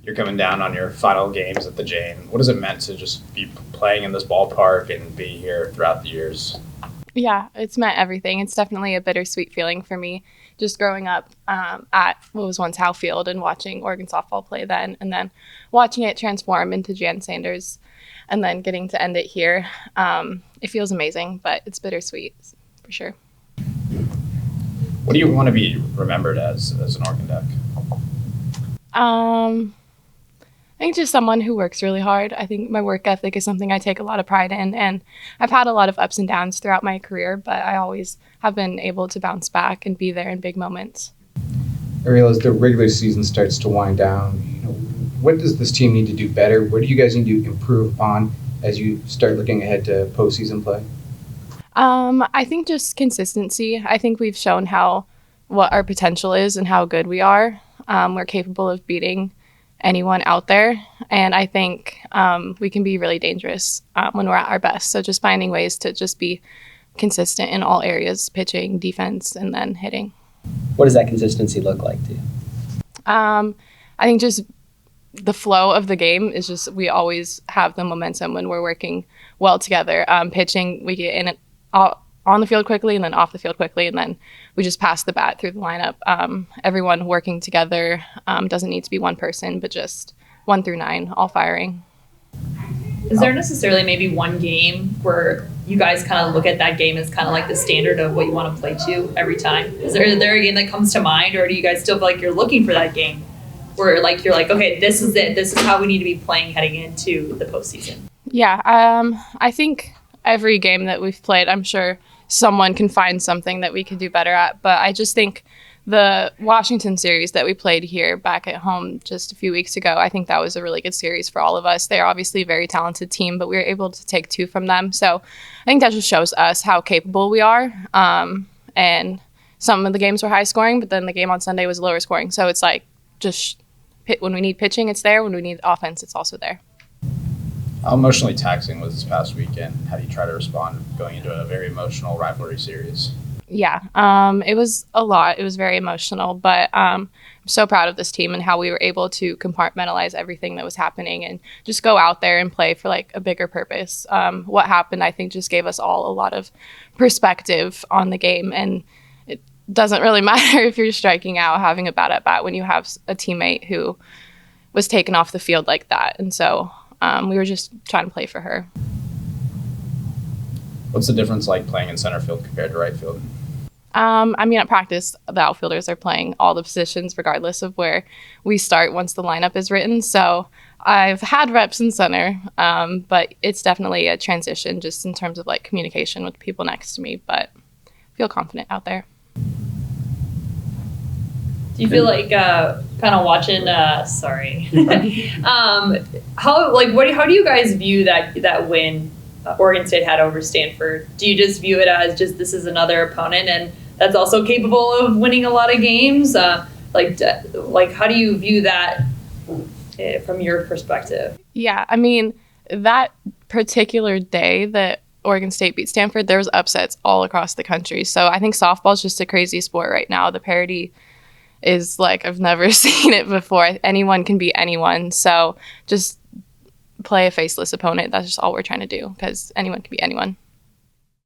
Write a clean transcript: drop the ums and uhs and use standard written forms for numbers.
You're coming down on your final games at the Jane. What has it meant to just be playing in this ballpark and be here throughout the years? Yeah, it's meant everything. It's definitely a bittersweet feeling for me. Just growing up at what was once outfield and watching Oregon softball play then, and then watching it transform into Jan Sanders, and then getting to end it here. It feels amazing, but it's bittersweet for sure. What do you want to be remembered as an Oregon Duck? I think just someone who works really hard. I think my work ethic is something I take a lot of pride in, and I've had a lot of ups and downs throughout my career, but I always have been able to bounce back and be there in big moments. Ariel, as the regular season starts to wind down, what does this team need to do better? What do you guys need to improve upon as you start looking ahead to postseason play? I think just consistency. I think we've shown what our potential is and how good we are. We're capable of beating anyone out there, and I think we can be really dangerous when we're at our best. So just finding ways to just be consistent in all areas: pitching, defense, and then hitting. What does that consistency look like to you? I think just the flow of the game is just we always have the momentum when we're working well together. Pitching, we get in it on the field quickly and then off the field quickly, and then we just pass the bat through the lineup. Everyone working together, doesn't need to be one person, but just 1 through 9, all firing. Is there necessarily maybe one game where you guys kind of look at that game as kind of like the standard of what you want to play to every time? Is there a game that comes to mind, or do you guys still feel like you're looking for that game where like you're like, okay, this is it, this is how we need to be playing heading into the postseason? Yeah, I think every game that we've played, I'm sure someone can find something that we could do better at. But I just think the Washington series that we played here back at home just a few weeks ago, I think that was a really good series for all of us. They're obviously a very talented team, but we were able to take 2 from them. So I think that just shows us how capable we are. And some of the games were high scoring, but then the game on Sunday was lower scoring. So it's like just when we need pitching, it's there. When we need offense, it's also there. How emotionally taxing was this past weekend? How do you try to respond going into a very emotional rivalry series? Yeah, it was a lot. It was very emotional, but I'm so proud of this team and how we were able to compartmentalize everything that was happening and just go out there and play for like a bigger purpose. What happened, I think, just gave us all a lot of perspective on the game, and it doesn't really matter if you're striking out, having a bad at bat when you have a teammate who was taken off the field like that, and so we were just trying to play for her. What's the difference like playing in center field compared to right field? At practice, the outfielders are playing all the positions regardless of where we start once the lineup is written. So I've had reps in center, but it's definitely a transition just in terms of like communication with the people next to me, but I feel confident out there. Do you feel like kind of watching? How do you guys view that win Oregon State had over Stanford? Do you just view it as just this is another opponent and that's also capable of winning a lot of games? How do you view that from your perspective? Yeah, I mean, that particular day that Oregon State beat Stanford, there was upsets all across the country. So I think softball is just a crazy sport right now. The parity is like I've never seen it before. Anyone can beat anyone. So just play a faceless opponent. That's just all we're trying to do because anyone can beat anyone.